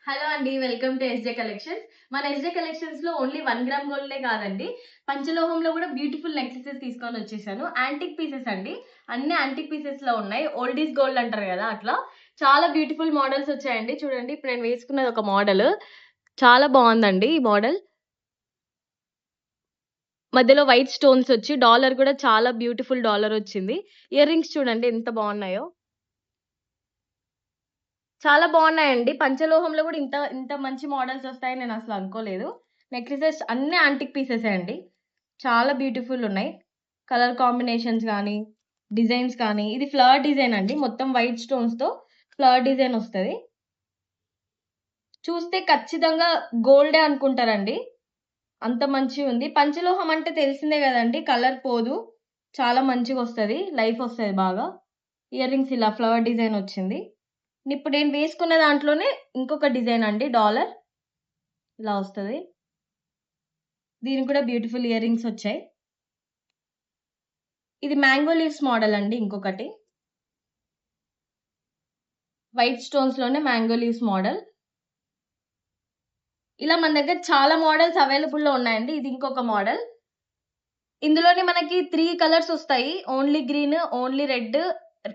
Hello అండి. Welcome to SJ collections. మన SJ కలెక్షన్స్‌లో ఓన్లీ 1 గ్రామ్ గోల్డే కాదండి. పంచలోహంలో కూడా బ్యూటిఫుల్ నెక్లెసెస్ తీసుకొనొచ్చేసాను. యాంటిక్ పీసెస్ అండి. అన్ని యాంటిక్ పీసెస్‌లో ఉన్నాయి. ఓల్డ్ ఈజ్ గోల్డ్ అంటారు కదా! అట్లా. చాలా బ్యూటిఫుల్ మోడల్స్ వచ్చాయండి. చూడండి ఇప్పుడు నేను వేసుకున్నది ఒక మోడల్. చాలా బావుందండి ఈ మోడల్. మధ్యలో వైట్ స్టోన్స్ వచ్చి డాలర్ కూడా చాలా బ్యూటిఫుల్ డాలర్ వచ్చింది. ఇయర్ రింగ్స్ చూడండి ఎంత బావున్నాయో. చాలా బావున్నాయండి. పంచలోహంలో గూడా ఇంత ఇంత మంచి మోడల్స్ వస్తాయని నేనసలు అనుకోలేదు. నెక్లెసెస్ అన్నీ యాంటిక్ పీసెసే అండి. చాలా బ్యూటిఫుల్ ఉన్నాయి. కలర్ కాంబినేషన్స్ గానీ, డిజైన్స్ కానీ ఇది ఫ్లవర్ డిజైన్ అండి. మొత్తం వైట్ స్టోన్స్‌తో ఫ్లవర్ డిజైన్ వస్తది. చూస్తే ఖచ్చితంగా గోల్డే అనుకుంటారండి. అంత మంచిగుంది. పంచలోహం అంటే తెలిసిందే గదండీ! కలర్ పోదు. చాలా మంచిగొస్తది. లైఫ్ వస్తది బాగా. ఇయర్ రింగ్స్ ఇలా ఫ్లవర్ డిజైన్ వచ్చింది. ఇప్పుడు నేను వేసుకున్న దాంట్లోనే ఇంకొక డిజైన్ అండి డాలర్. ఇలా వస్తది. దీనికి కూడా బ్యూటిఫుల్ ఇయర్ రింగ్స్ వచ్చాయి. ఇది మ్యాంగో లీవ్స్ మోడల్ అండి ఇంకొకటి. వైట్ స్టోన్స్‌లోనే మ్యాంగో లీవ్స్ మోడల్. ఇలా మన దగ్గర చాలా మోడల్స్ అవైలబుల్‌లో ఉన్నాయండి. ఇది ఇంకొక మోడల్. ఇందులోనే మనకి 3 కలర్స్ ఒస్తాయి. Only green, only red,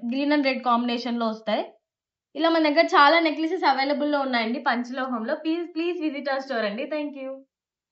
green and red కాంబినేషన్‌లో ఒస్తాయి. ఇలా మన దగ్గర చాలా నెక్లెసెస్ అవైలబుల్‌లో ఉన్నాయండి పంచలోహంలో. ప్లీజ్ విజిట్ అవర్ స్టోర్ అండి. Thank you.